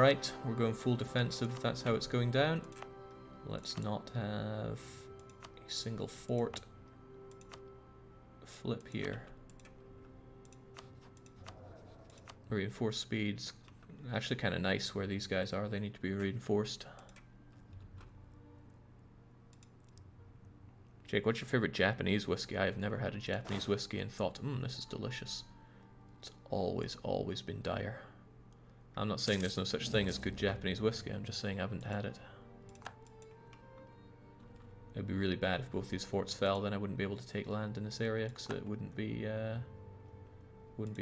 Alright, we're going full defensive if that's how it's going down. Let's not have a single fort flip here. Reinforced speeds. Actually kind of nice where these guys are. They need to be reinforced. Jake, what's your favorite Japanese whiskey? I have never had a Japanese whiskey and thought, this is delicious. It's always been dire. I'm not saying there's no such thing as good Japanese whiskey, I'm just saying I haven't had it. It'd be really bad if both these forts fell, then I wouldn't be able to take land in this area, because it wouldn't be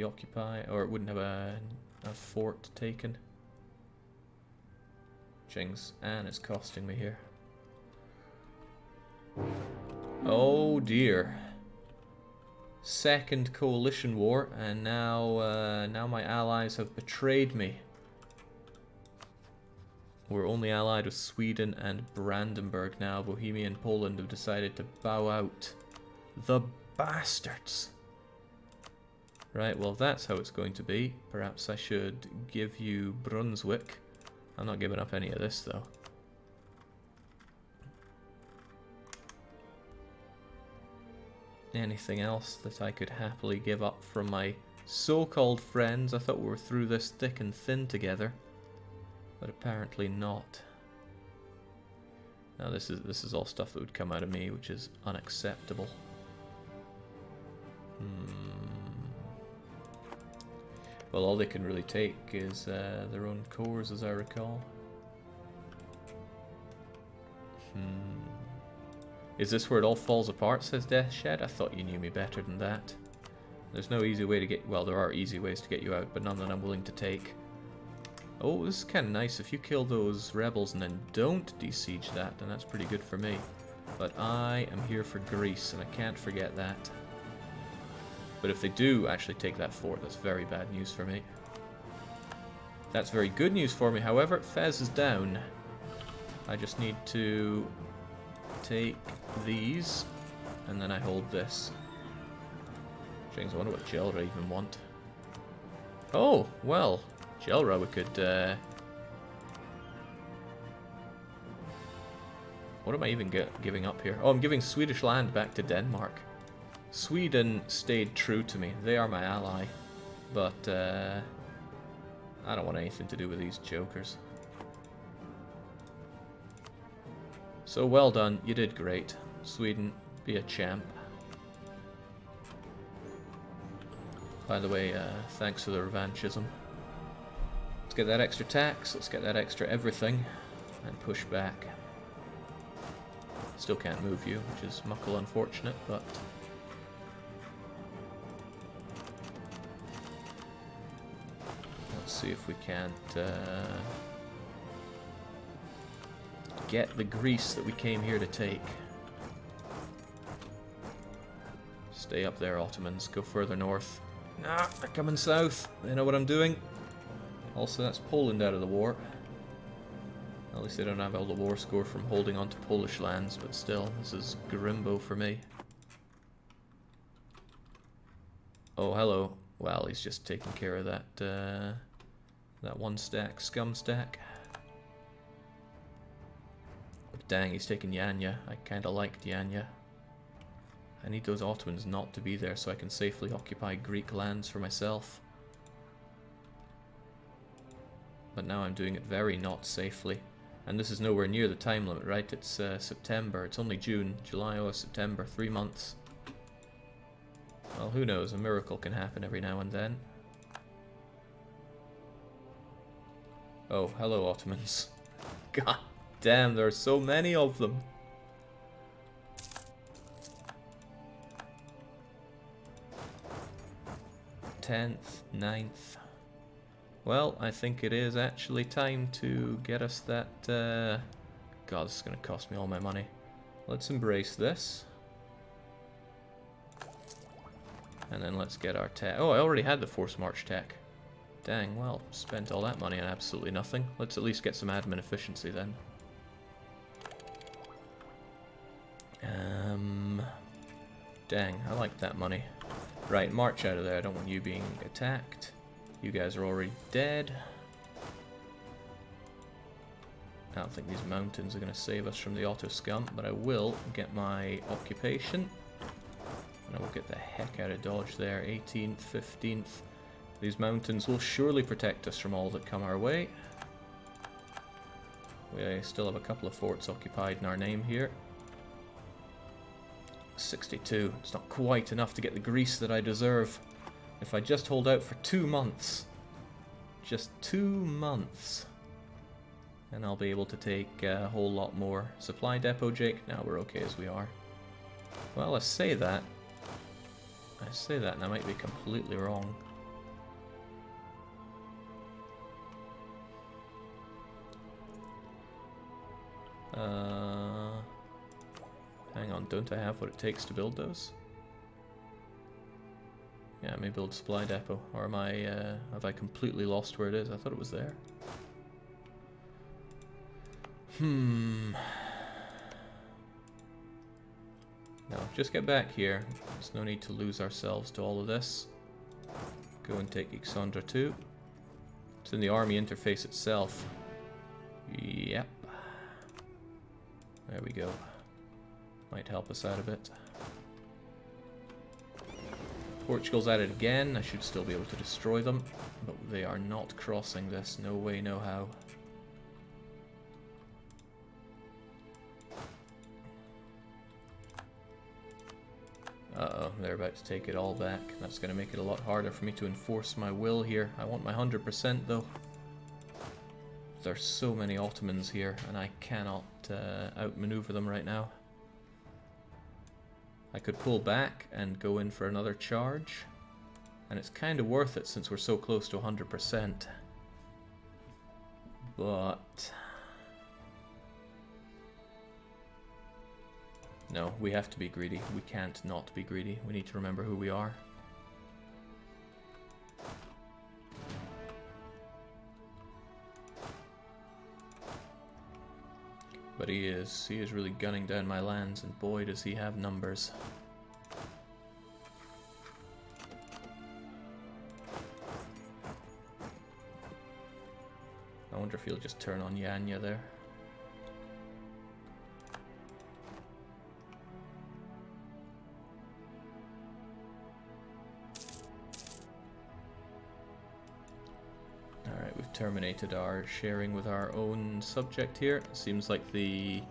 occupied, or it wouldn't have a fort taken. Jings, and it's costing me here. Oh dear. Second coalition war, and now my allies have betrayed me. We're only allied with Sweden and Brandenburg now. Bohemia and Poland have decided to bow out. The bastards. Right, well that's how it's going to be. Perhaps I should give you Brunswick. I'm not giving up any of this though. Anything else that I could happily give up from my so-called friends? I thought we were through this thick and thin together, but apparently not. Now this is all stuff that would come out of me, which is unacceptable. Well, all they can really take is their own cores, as I recall. Is this where it all falls apart, says Deathshed? I thought you knew me better than that. There's no easy way to get... Well, there are easy ways to get you out, but none that I'm willing to take. Oh, this is kind of nice. If you kill those rebels and then don't besiege that, then that's pretty good for me. But I am here for Greece, and I can't forget that. But if they do actually take that fort, that's very bad news for me. That's very good news for me, however. Fez is down. I just need to take these, and then I hold this. James, I wonder what Jelra even want. Oh, well, Jelra we could... What am I even giving up here? Oh, I'm giving Swedish land back to Denmark. Sweden stayed true to me. They are my ally. But, I don't want anything to do with these jokers. So well done, you did great. Sweden, be a champ. By the way, thanks for the revanchism. Let's get that extra tax, let's get that extra everything, and push back. Still can't move you, which is muckle unfortunate, but... Let's see if we can't... get the Greece that we came here to take. Stay up there, Ottomans. Go further north. Nah, they're coming south. They know what I'm doing. Also, that's Poland out of the war. At least they don't have all the war score from holding on to Polish lands, but still, this is Grimbo for me. Oh, hello. Well, he's just taking care of that, that one stack, scum stack. Dang, he's taking Yanya. I kinda liked Yanya. I need those Ottomans not to be there so I can safely occupy Greek lands for myself. But now I'm doing it very not safely. And this is nowhere near the time limit, right? It's September. It's only June, July, August, September. 3 months. Well, who knows? A miracle can happen every now and then. Oh, hello, Ottomans. God damn, there are so many of them. Tenth, 9th. Well, I think it is actually time to get us that... God, this is going to cost me all my money. Let's embrace this. And then let's get our tech. Oh, I already had the force march tech. Dang, well, spent all that money on absolutely nothing. Let's at least get some admin efficiency then. Dang, I like that money. Right, march out of there. I don't want you being attacked. You guys are already dead. I don't think these mountains are going to save us from the auto scum, but I will get my occupation. And I will get the heck out of Dodge there. 18th, 15th. These mountains will surely protect us from all that come our way. We still have a couple of forts occupied in our name here. 62. It's not quite enough to get the grease that I deserve. If I just hold out for 2 months. Just 2 months. And I'll be able to take a whole lot more. Supply depot, Jake? No, we're okay as we are. Well, I say that and I might be completely wrong. Hang on, don't I have what it takes to build those? Yeah, I may build supply depot. Or am I, have I completely lost where it is? I thought it was there. No, just get back here. There's no need to lose ourselves to all of this. Go and take Ixandra too. It's in the army interface itself. Yep. There we go. Might help us out a bit. Portugal's at it again. I should still be able to destroy them, but they are not crossing this. No way, no how. Uh-oh, they're about to take it all back. That's going to make it a lot harder for me to enforce my will here. I want my 100% though. There's so many Ottomans here, and I cannot outmaneuver them right now. I could pull back and go in for another charge, and it's kind of worth it since we're so close to 100%. But no, we have to be greedy. We can't not be greedy. We need to remember who we are. But he is really gunning down my lands, and boy does he have numbers. I wonder if he'll just turn on Yanya there. Terminated our sharing with our own subject here. Seems like the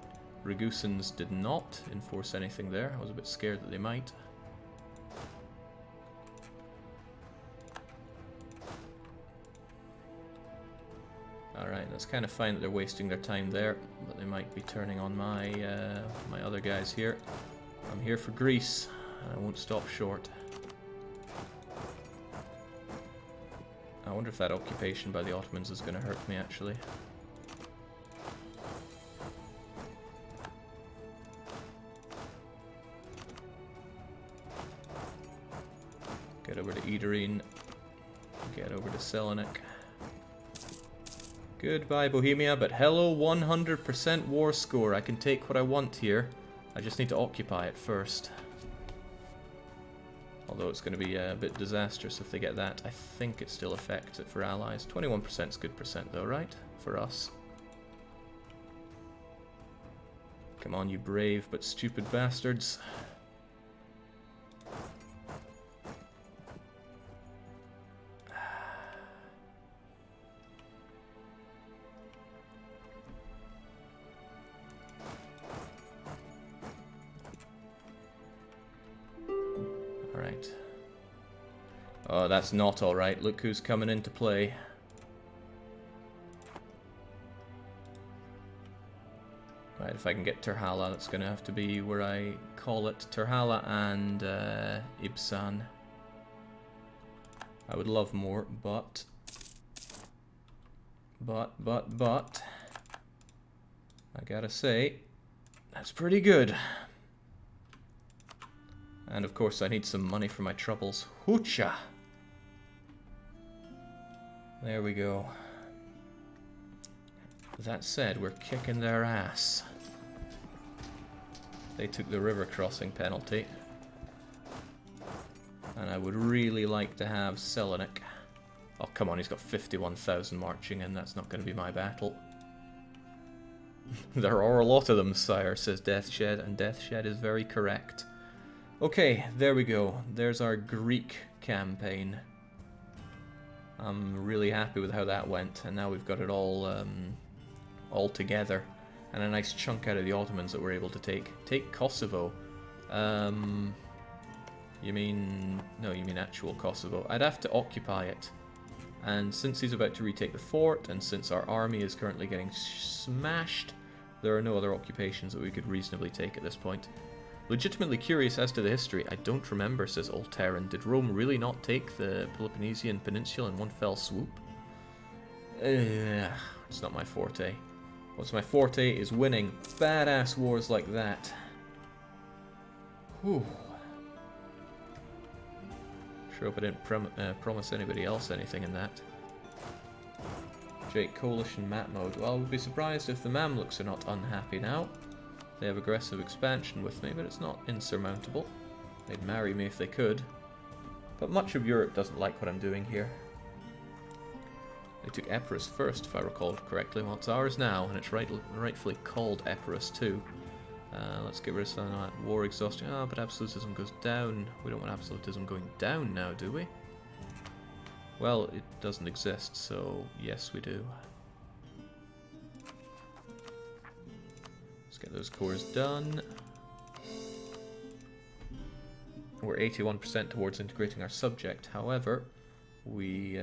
Ragusans did not enforce anything there. I was a bit scared that they might. Alright, that's kind of fine that they're wasting their time there, but they might be turning on my my other guys here. I'm here for Greece, and I won't stop short. I wonder if that occupation by the Ottomans is going to hurt me, actually. Get over to Edirene. Get over to Selanik. Goodbye, Bohemia, but hello 100% war score. I can take what I want here. I just need to occupy it first. Although it's going to be a bit disastrous if they get that. I think it still affects it for allies. 21% is good percent though, right? For us. Come on, you brave but stupid bastards. Oh, that's not alright. Look who's coming into play. Right, if I can get Terhala, that's going to have to be where I call it. Terhala and Ibsan. I would love more, but... I gotta say, that's pretty good. And of course I need some money for my troubles. Hoocha! There we go. That said, we're kicking their ass. They took the river crossing penalty. And I would really like to have Selanik. Oh, come on, he's got 51,000 marching in. That's not going to be my battle. There are a lot of them, sire, says Deathshed, and Deathshed is very correct. Okay, there we go. There's our Greek campaign. I'm really happy with how that went, and now we've got it all together. And a nice chunk out of the Ottomans that we're able to take. Take Kosovo. You mean... No, you mean actual Kosovo. I'd have to occupy it. And since he's about to retake the fort, and since our army is currently getting smashed, there are no other occupations that we could reasonably take at this point. Legitimately curious as to the history. I don't remember, says Old Terran. Did Rome really not take the Peloponnesian Peninsula in one fell swoop? It's not my forte. What's my forte is winning badass wars like that. Whew. Sure hope I didn't promise anybody else anything in that. Jake, Coalition map mode. Well, I would be surprised if the Mamluks are not unhappy now. They have aggressive expansion with me, but it's not insurmountable. They'd marry me if they could. But much of Europe doesn't like what I'm doing here. They took Epirus first, if I recall correctly. Well, it's ours now, and it's rightfully called Epirus too. Let's get rid of some of that war exhaustion. Ah, but absolutism goes down. We don't want absolutism going down now, do we? Well, it doesn't exist, so yes we do. Let's get those cores done. We're 81% towards integrating our subject. However, we...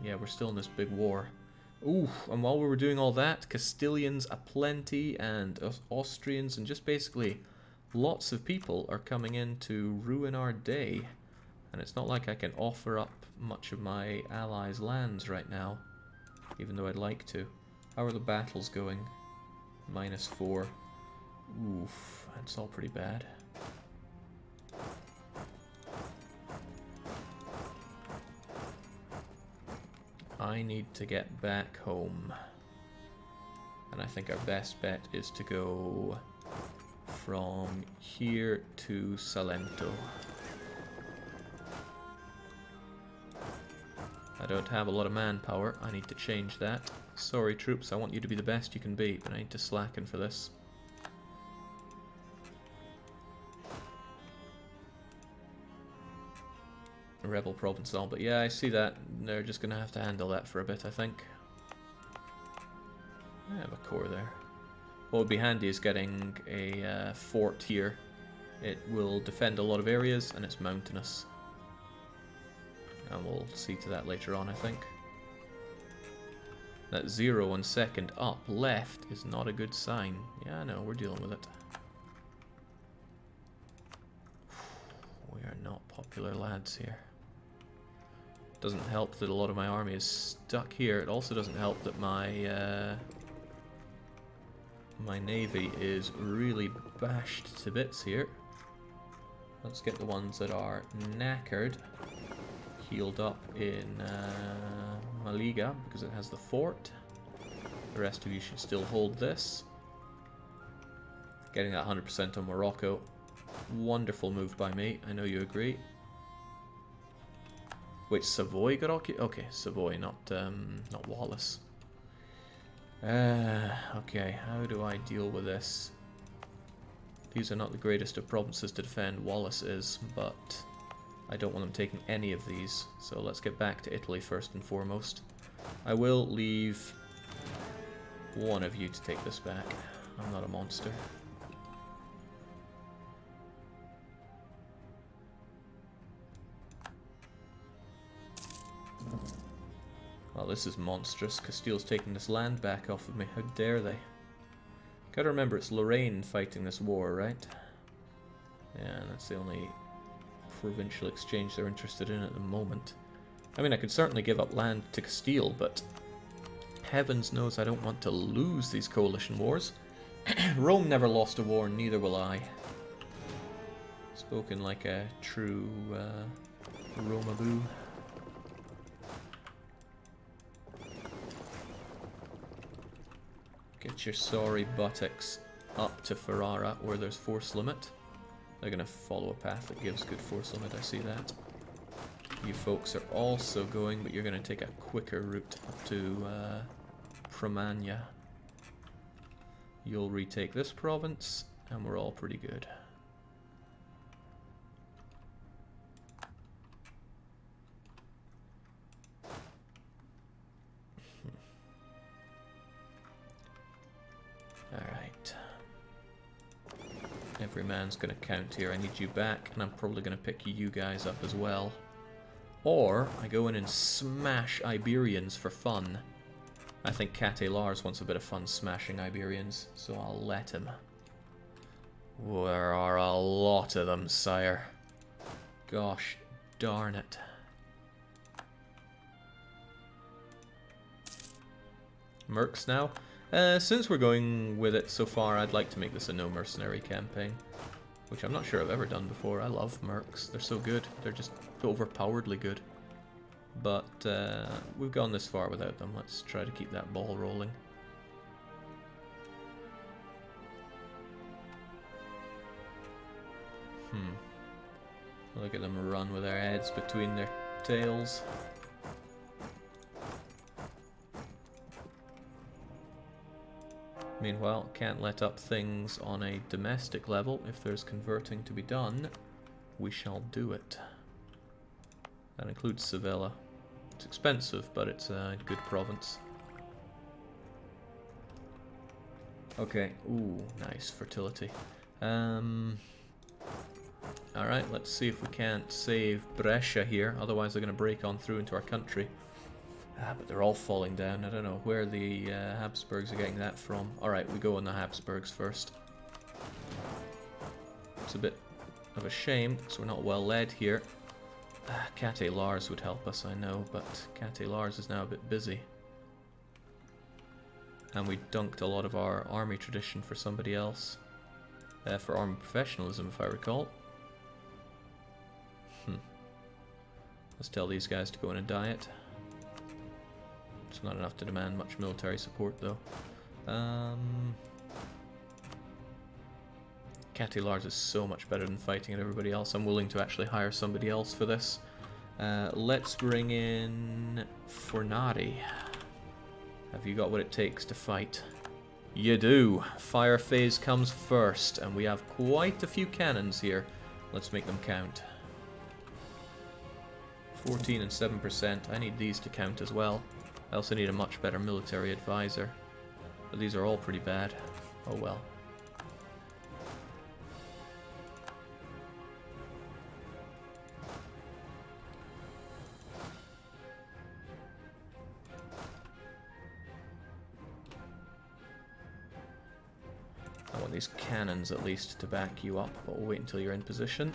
yeah, we're still in this big war. Ooh, and while we were doing all that, Castilians aplenty and Austrians and just basically lots of people are coming in to ruin our day. And it's not like I can offer up much of my allies' lands right now, even though I'd like to. How are the battles going? -4. Oof, that's all pretty bad. I need to get back home. And I think our best bet is to go from here to Salento. I don't have a lot of manpower. I need to change that. Sorry, troops, I want you to be the best you can be, but I need to slacken for this. Rebel province all, but yeah, I see that. They're just going to have to handle that for a bit, I think. I have a core there. What would be handy is getting a fort here. It will defend a lot of areas, and it's mountainous. And we'll see to that later on, I think. That 0 1 second up left is not a good sign. Yeah, I know, we're dealing with it. We are not popular lads here. Doesn't help that a lot of my army is stuck here. It also doesn't help that my my navy is really bashed to bits here. Let's get the ones that are knackered healed up in Maliga, because it has the fort. The rest of you should still hold this. Getting that 100% on Morocco. Wonderful move by me. I know you agree. Wait, Savoy got occupied? Okay, Savoy, not Wallace. Okay, how do I deal with this? These are not the greatest of provinces to defend. Wallace is, but I don't want them taking any of these. So let's get back to Italy first and foremost. I will leave one of you to take this back. I'm not a monster. Well, this is monstrous. Castile's taking this land back off of me. How dare they? Gotta remember, it's Lorraine fighting this war, right? Yeah, and that's the only provincial exchange they're interested in at the moment. I mean, I could certainly give up land to Castile, but heavens knows I don't want to lose these coalition wars. Rome never lost a war, neither will I. Spoken like a true Romaboo. Get your sorry buttocks up to Ferrara, where there's force limit. They're going to follow a path that gives good force limit, I see that. You folks are also going, but you're going to take a quicker route up to Promania. You'll retake this province, and we're all pretty good. Alright. Every man's going to count here. I need you back, and I'm probably going to pick you guys up as well. Or, I go in and smash Iberians for fun. I think Cate Lars wants a bit of fun smashing Iberians, so I'll let him. There are a lot of them, sire. Gosh darn it. Mercs now. Since we're going with it so far, I'd like to make this a no mercenary campaign. Which I'm not sure I've ever done before. I love mercs. They're so good. They're just overpoweredly good. But we've gone this far without them. Let's try to keep that ball rolling. Look at them run with their heads between their tails. Meanwhile, can't let up things on a domestic level. If there's converting to be done, we shall do it. That includes Sevilla. It's expensive, but it's a good province. Okay, ooh, nice fertility. Alright, let's see if we can't save Brescia here, otherwise they're going to break on through into our country. But they're all falling down. I don't know where the Habsburgs are getting that from. Alright, we go on the Habsburgs first. It's a bit of a shame, because we're not well led here. Cate Lars would help us, I know, but Cate Lars is now a bit busy. And we dunked a lot of our army tradition for somebody else. For army professionalism, if I recall. Let's tell these guys to go on a diet. It's not enough to demand much military support, though. Cate Lars is so much better than fighting at everybody else. I'm willing to actually hire somebody else for this. Let's bring in Fornari. Have you got what it takes to fight? You do. Fire phase comes first, and we have quite a few cannons here. Let's make them count. 14 and 7%. I need these to count as well. I also need a much better military advisor. But these are all pretty bad. Oh well. I want these cannons at least to back you up, but we'll wait until you're in position.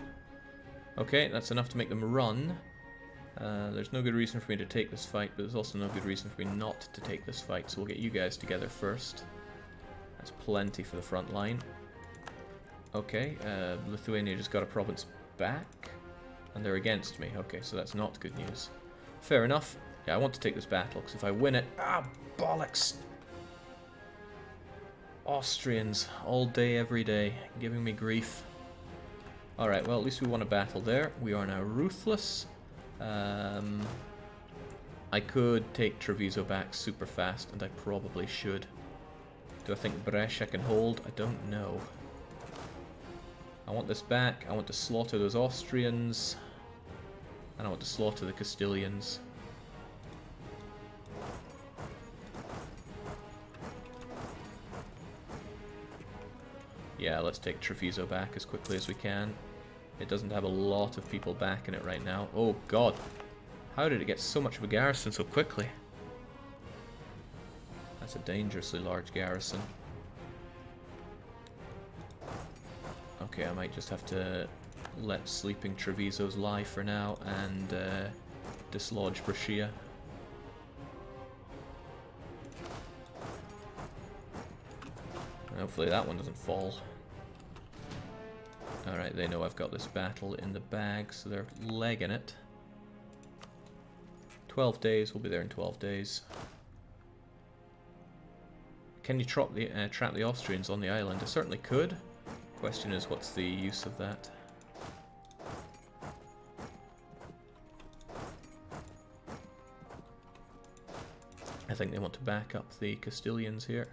Okay, that's enough to make them run. There's no good reason for me to take this fight, but there's also no good reason for me not to take this fight, so we'll get you guys together first. That's plenty for the front line. Okay, Lithuania just got a province back, and they're against me. Okay, so that's not good news. Fair enough. Yeah, I want to take this battle, because if I win it... Ah, bollocks! Austrians, all day, every day, giving me grief. Alright, well, at least we won a battle there. We are now ruthless. I could take Treviso back super fast, and I probably should. Do I think Brescia can hold? I don't know. I want this back. I want to slaughter those Austrians. And I want to slaughter the Castilians. Yeah, let's take Treviso back as quickly as we can. It doesn't have a lot of people back in it right now. Oh god. How did it get so much of a garrison so quickly? That's a dangerously large garrison. Okay, I might just have to let sleeping Trevisos lie for now and dislodge Brescia. And hopefully that one doesn't fall. Alright, they know I've got this battle in the bag, so they're legging it. 12 days, we'll be there in 12 days. Can you trap the Austrians on the island? I certainly could. Question is, what's the use of that? I think they want to back up the Castilians here.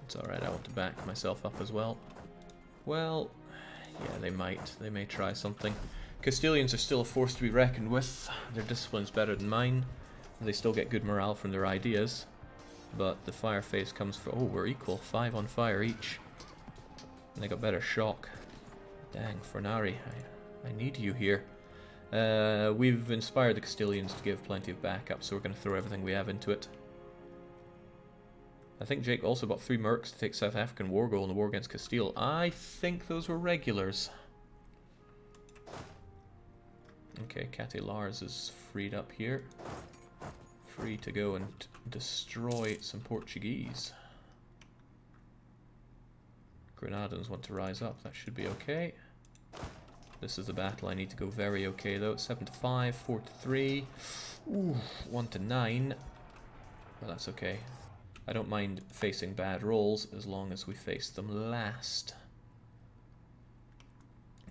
It's alright, I want to back myself up as well. Well, yeah, they might. They may try something. Castilians are still a force to be reckoned with. Their discipline's better than mine. They still get good morale from their ideas. But the fire phase comes for... Oh, we're equal. 5 on fire each. And they got better shock. Dang, Fornari, I need you here. We've inspired the Castilians to give plenty of backup, so we're going to throw everything we have into it. I think Jake also bought 3 mercs to take South African war goal in the war against Castile. I think those were regulars. Okay, Cathy Lars is freed up here. Free to go and destroy some Portuguese. Grenadans want to rise up. That should be okay. This is the battle I need to go very okay though. 7 to 5, 4 to 3. Ooh, 1 to 9. Well, that's okay. I don't mind facing bad rolls as long as we face them last.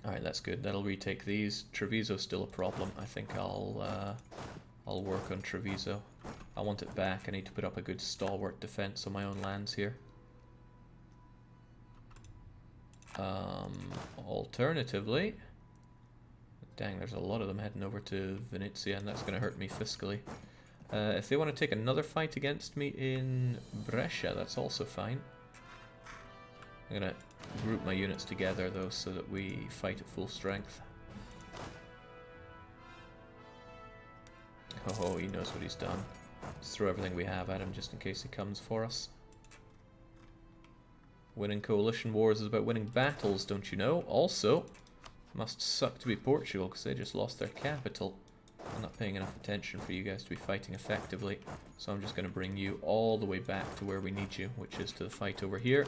Alright, that's good. That'll retake these. Treviso's still a problem. I think I'll work on Treviso. I want it back. I need to put up a good stalwart defense on my own lands here. Alternatively... Dang, there's a lot of them heading over to Venezia, and that's going to hurt me fiscally. If they want to take another fight against me in Brescia, that's also fine. I'm going to group my units together, though, so that we fight at full strength. Oh, he knows what he's done. Let's throw everything we have at him just in case he comes for us. Winning coalition wars is about winning battles, don't you know? Also, must suck to be Portugal because they just lost their capital. I'm not paying enough attention for you guys to be fighting effectively, so I'm just going to bring you all the way back to where we need you, which is to the fight over here.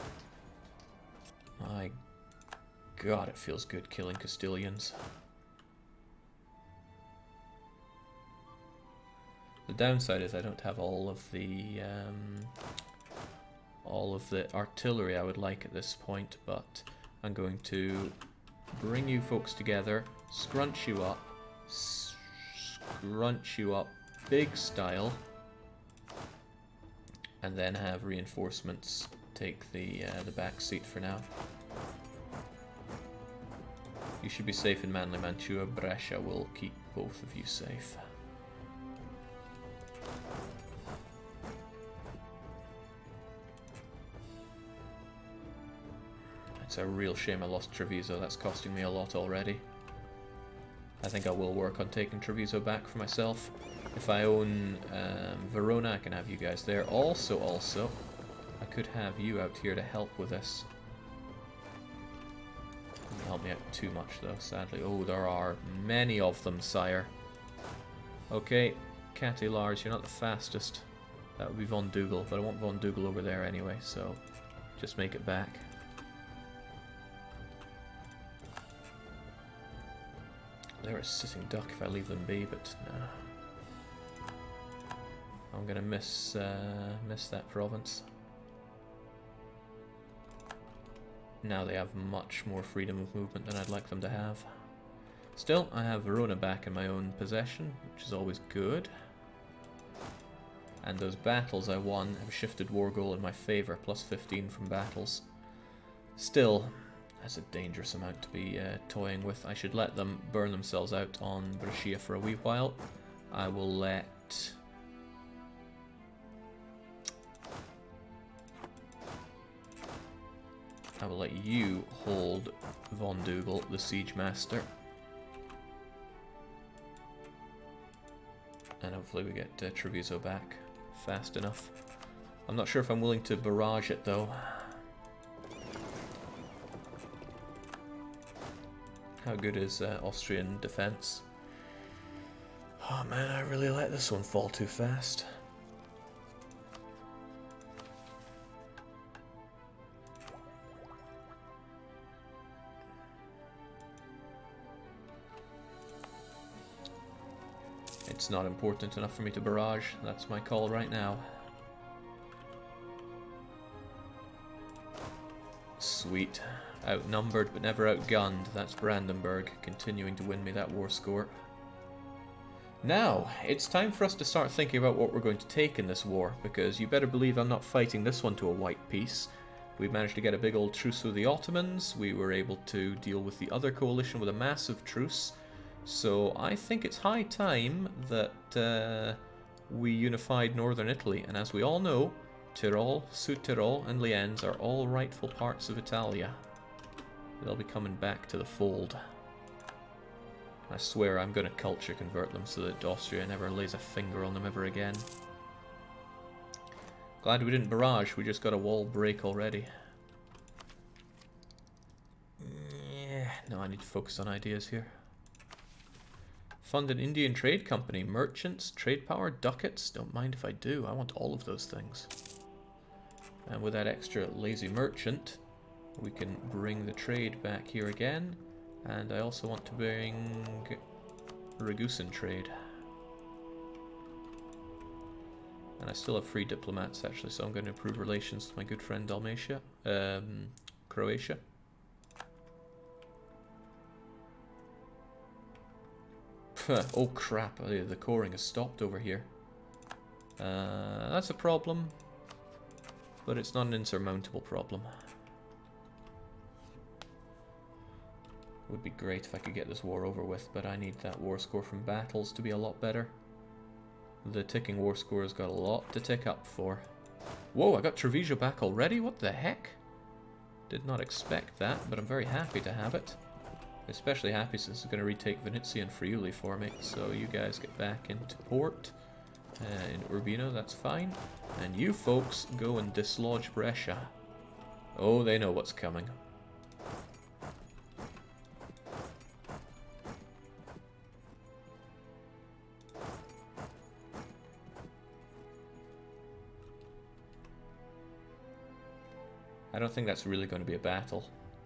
My god, it feels good killing Castilians. The downside is I don't have all of the artillery I would like at this point, but I'm going to bring you folks together, scrunch you up, big style, and then have reinforcements take the back seat for now. You should be safe in Manly Mantua. Brescia will keep both of you safe. It's a real shame I lost Treviso. That's costing me a lot already. I think I will work on taking Treviso back for myself. If I own Verona, I can have you guys there. Also, I could have you out here to help with this. Doesn't help me out too much though, sadly. Oh, there are many of them, sire. Okay, Cathy Lars, you're not the fastest. That would be Von Dougal, but I want Von Dougal over there anyway, so just make it back. They're a sitting duck if I leave them be, but no. I'm gonna miss that province. Now they have much more freedom of movement than I'd like them to have. Still, I have Verona back in my own possession, which is always good. And those battles I won have shifted war goal in my favour, plus 15 from battles. Still, that's a dangerous amount to be toying with. I should let them burn themselves out on Brescia for a wee while. I will let... you hold Von Dougal, the Siege Master. And hopefully we get Treviso back fast enough. I'm not sure if I'm willing to barrage it though. How good is Austrian defense? Oh man, I really let this one fall too fast. It's not important enough for me to barrage. That's my call right now. Sweet. Outnumbered but never outgunned. That's Brandenburg, continuing to win me that war score. Now, it's time for us to start thinking about what we're going to take in this war, because you better believe I'm not fighting this one to a white peace. We managed to get a big old truce with the Ottomans. We were able to deal with the other coalition with a massive truce. So I think it's high time that we unified northern Italy. And as we all know, Tyrol, Südtirol, and Lienz are all rightful parts of Italia. They'll be coming back to the fold. I swear I'm going to culture convert them so that Austria never lays a finger on them ever again. Glad we didn't barrage, we just got a wall break already. Yeah, no, I need to focus on ideas here. Fund an Indian trade company, merchants, trade power, ducats. Don't mind if I do, I want all of those things. And with that extra lazy merchant, we can bring the trade back here again. And I also want to bring Ragusan trade. And I still have free diplomats actually, so I'm going to improve relations with my good friend Dalmatia, Croatia. Oh crap, the coring has stopped over here. That's a problem, but it's not an insurmountable problem. Would be great if I could get this war over with, but I need that war score from battles to be a lot better. The ticking war score has got a lot to tick up for. Whoa, I got Treviso back already? What the heck? Did not expect that, but I'm very happy to have it. Especially happy since it's going to retake Venezia and Friuli for me. So you guys get back into port. In Urbino, that's fine. And you folks go and dislodge Brescia. Oh, they know what's coming. I don't think that's really going to be a battle.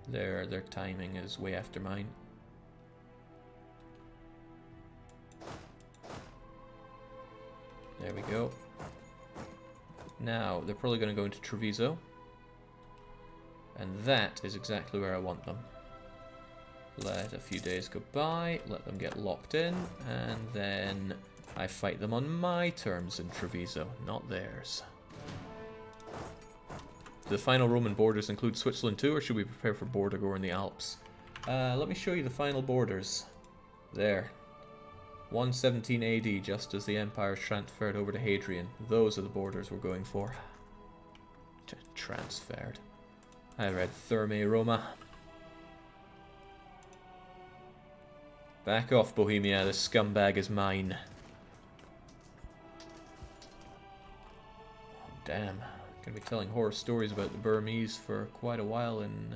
Their timing is way after mine. There we go. Now, they're probably going to go into Treviso. And that is exactly where I want them. Let a few days go by, let them get locked in, and then I fight them on my terms in Treviso, not theirs. Do the final Roman borders include Switzerland too, or should we prepare for Bordeaux in the Alps? Let me show you the final borders. There. 117 AD, just as the Empire transferred over to Hadrian. Those are the borders we're going for. Transferred. I read Thermae Roma. Back off, Bohemia. This scumbag is mine. Oh, damn. Gonna be telling horror stories about the Burmese for quite a while in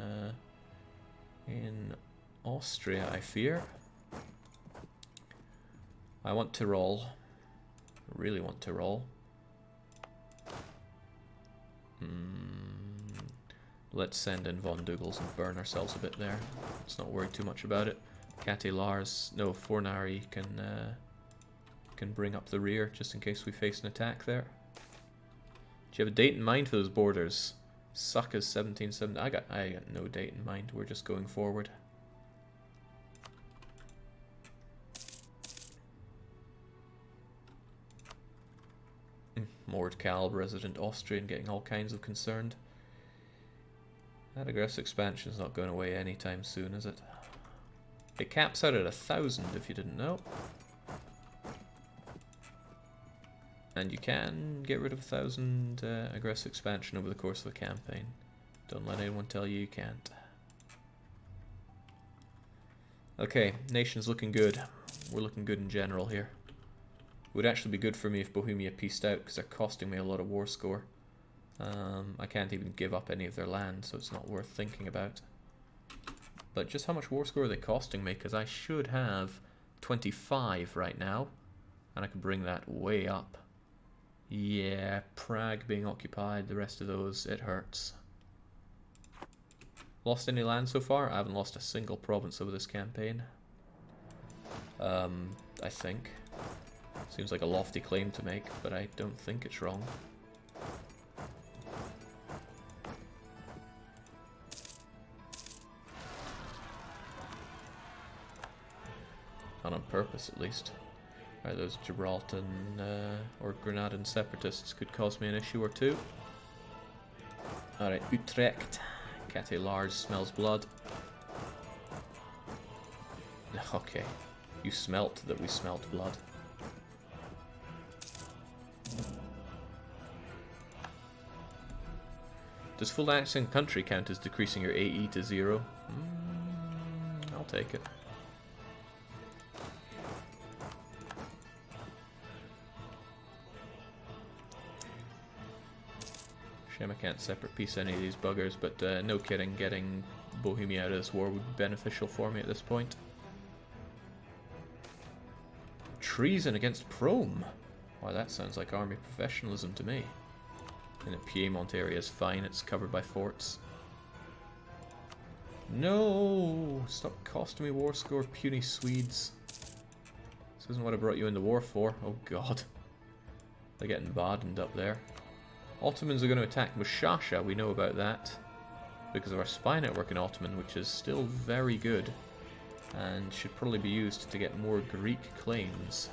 Austria, I fear. I want Tyrol. I really want Tyrol. Let's send in Von Dougals and burn ourselves a bit there. Let's not worry too much about it. Cate Lars, no, Fornari can bring up the rear just in case we face an attack there. Do you have a date in mind for those borders? Suckers 1770. I got no date in mind. We're just going forward. Mord Kalb, resident Austrian, getting all kinds of concerned. That aggressive expansion is not going away anytime soon, is it? It caps out at 1,000 if you didn't know. And you can get rid of 1,000 aggressive expansion over the course of a campaign. Don't let anyone tell you you can't. Okay, nation's looking good. We're looking good in general here. It would actually be good for me if Bohemia pieced out, because they're costing me a lot of war score. I can't even give up any of their land, so it's not worth thinking about. But just how much war score are they costing me? Because I should have 25 right now, and I can bring that way up. Yeah, Prague being occupied, the rest of those, it hurts. Lost any land so far? I haven't lost a single province over this campaign. I think. Seems like a lofty claim to make, but I don't think it's wrong. Not on purpose, at least. Right, those Gibraltar or Granadan separatists could cause me an issue or two. Alright, Utrecht. Cate Lars smells blood. Okay. You smelt that we smelt blood. Does full accent country count as decreasing your AE to 0? I'll take it. Shame I can't separate piece any of these buggers, but no kidding, getting Bohemia out of this war would be beneficial for me at this point. Treason against PRoman. Why, that sounds like army professionalism to me. And the Piedmont area is fine, it's covered by forts. No! Stop costing me war score, puny Swedes. This isn't what I brought you into war for. Oh god. They're getting baddened up there. Ottomans are going to attack Mushasha, we know about that. Because of our spy network in Ottoman, which is still very good. And should probably be used to get more Greek claims.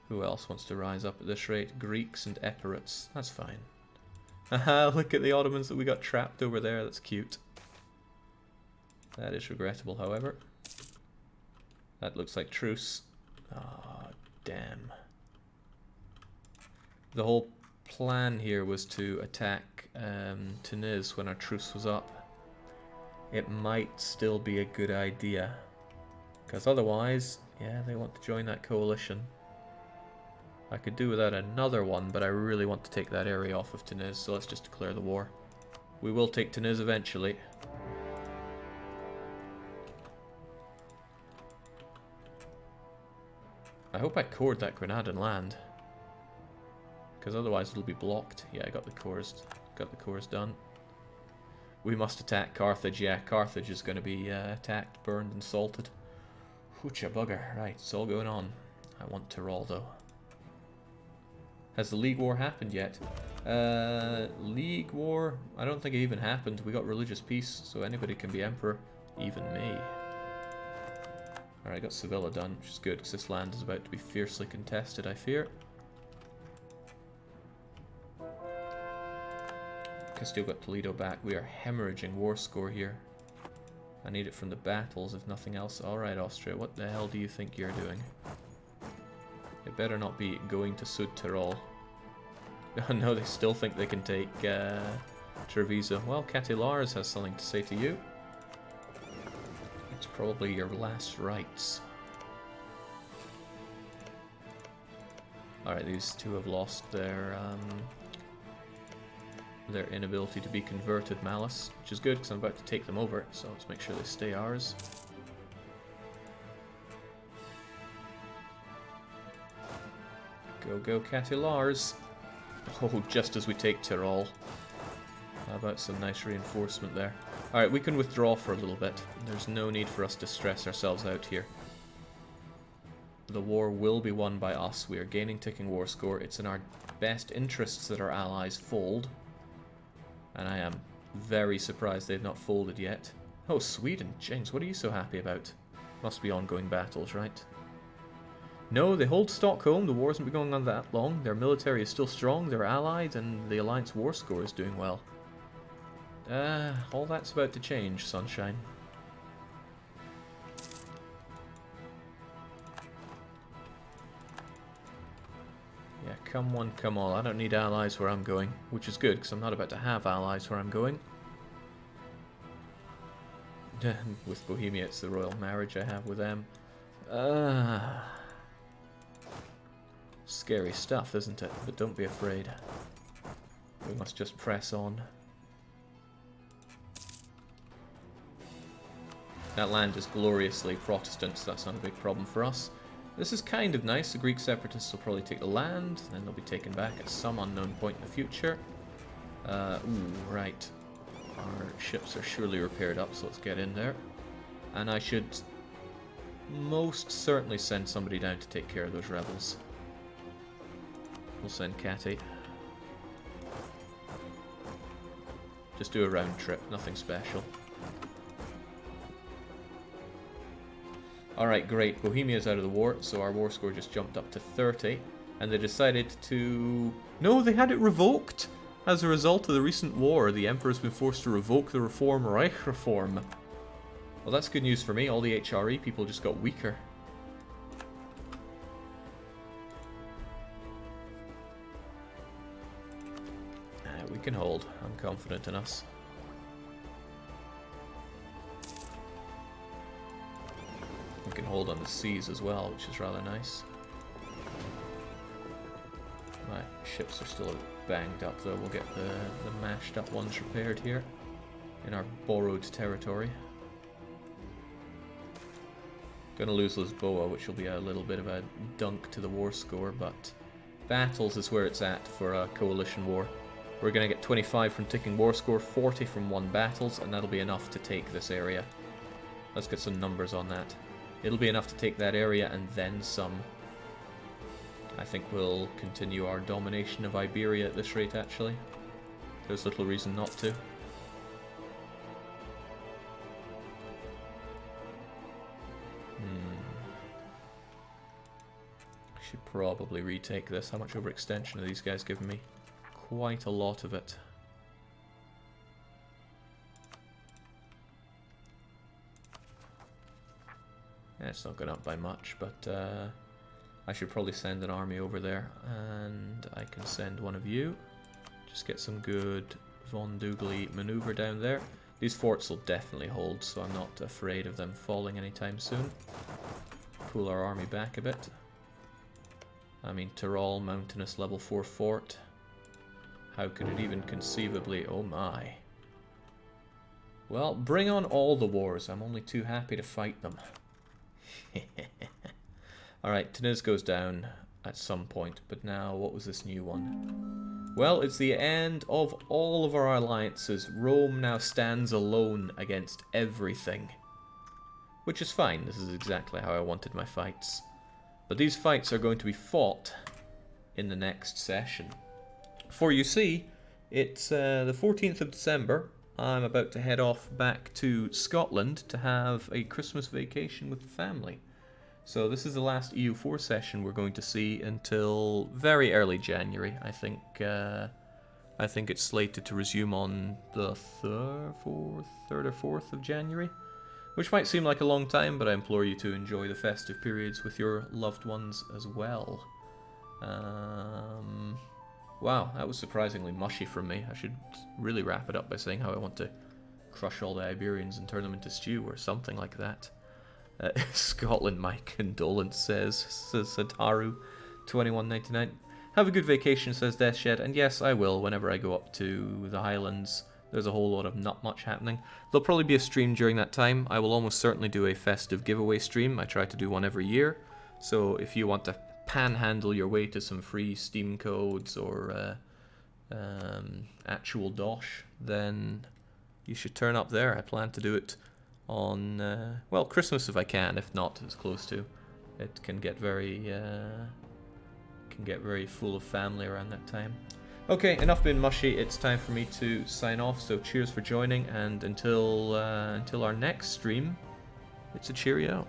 Who else wants to rise up at this rate? Greeks and Epirates. That's fine. Haha, look at the Ottomans that we got trapped over there. That's cute. That is regrettable, however. That looks like truce. Ah, oh, damn. The whole plan here was to attack Tunis when our truce was up. It might still be a good idea. Because otherwise, yeah, they want to join that coalition. I could do without another one, but I really want to take that area off of Tunis, so let's just declare the war. We will take Tunis eventually. I hope I cored that Granadan land. Because otherwise it'll be blocked. Yeah, I got the cores done. We must attack Carthage. Yeah, Carthage is going to be attacked, burned and salted. Hoocha bugger. Right, it's all going on. I want Tyrol though. Has the League War happened yet? League War? I don't think it even happened. We got religious peace, so anybody can be emperor. Even me. Alright, I got Sevilla done, which is good, because this land is about to be fiercely contested, I fear. Castile got Toledo back. We are hemorrhaging war score here. I need it from the battles, if nothing else. Alright, Austria, what the hell do you think you're doing? It better not be going to Sud Tyrol. Oh no, they still think they can take Treviso. Well, Cate Lars has something to say to you. It's probably your last rites. Alright, these two have lost their inability to be converted malice, which is good because I'm about to take them over, so let's make sure they stay ours. Go, go, Cate Lars. Oh, just as we take Tyrol. How about some nice reinforcement there? Alright, we can withdraw for a little bit. There's no need for us to stress ourselves out here. The war will be won by us. We are gaining ticking war score. It's in our best interests that our allies fold. And I am very surprised they've not folded yet. Oh, Sweden. James, what are you so happy about? Must be ongoing battles, right? No, they hold Stockholm. The war hasn't been going on that long. Their military is still strong. They're allied, and the alliance war score is doing well. All that's about to change, sunshine. Yeah, come one, come all. I don't need allies where I'm going, which is good, because I'm not about to have allies where I'm going. With Bohemia, it's the royal marriage I have with them. Scary stuff, isn't it? But don't be afraid. We must just press on. That land is gloriously Protestant, so that's not a big problem for us. This is kind of nice. The Greek separatists will probably take the land, then they'll be taken back at some unknown point in the future. Ooh, right. Our ships are surely repaired up, so let's get in there. And I should most certainly send somebody down to take care of those rebels. We'll send Catty. Just do a round trip, nothing special. Alright, great. Bohemia's out of the war, so our war score just jumped up to 30. And they decided to... No, they had it revoked! As a result of the recent war, the Emperor's been forced to revoke the Reform Reich reform. Well, that's good news for me. All the HRE people just got weaker. We can hold. I'm confident in us. We can hold on the seas as well, which is rather nice. My ships are still a bit banged up though. We'll get the mashed up ones repaired here in our borrowed territory. Gonna lose Lisboa, which will be a little bit of a dunk to the war score, but battles is where it's at for a coalition war. We're gonna get 25 from ticking war score, 40 from won battles, and that'll be enough to take this area. Let's get some numbers on that. It'll be enough to take that area and then some. I think we'll continue our domination of Iberia at this rate, actually. There's little reason not to. I should probably retake this. How much overextension are these guys giving me? Quite a lot of it. Yeah, it's not gone up by much, but I should probably send an army over there, and I can send one of you. Just get some good Von Dougly maneuver down there. These forts will definitely hold, so I'm not afraid of them falling anytime soon. Pull our army back a bit. I mean, Tyrol, mountainous level 4 fort. How could it even conceivably... Oh my. Well, bring on all the wars. I'm only too happy to fight them. Alright, Tunis goes down at some point, but now, what was this new one? Well, it's the end of all of our alliances. Rome now stands alone against everything. Which is fine, this is exactly how I wanted my fights. But these fights are going to be fought in the next session. For you see, it's the 14th of December. I'm about to head off back to Scotland to have a Christmas vacation with the family. So this is the last EU4 session we're going to see until very early January. I think it's slated to resume on the 3rd or 4th of January, which might seem like a long time, but I implore you to enjoy the festive periods with your loved ones as well. Wow, that was surprisingly mushy from me. I should really wrap it up by saying how I want to crush all the Iberians and turn them into stew or something like that. Scotland, my condolence, says Sataru 2199. Have a good vacation, says Deathshed, and yes, I will whenever I go up to the Highlands. There's a whole lot of not much happening. There'll probably be a stream during that time. I will almost certainly do a festive giveaway stream. I try to do one every year. So if you want to panhandle your way to some free Steam codes or actual dosh, then you should turn up there. I plan to do it on, well, Christmas if I can, if not, as close to. It can get very full of family around that time. Okay, enough being mushy, it's time for me to sign off, so cheers for joining, and until our next stream, it's a cheerio.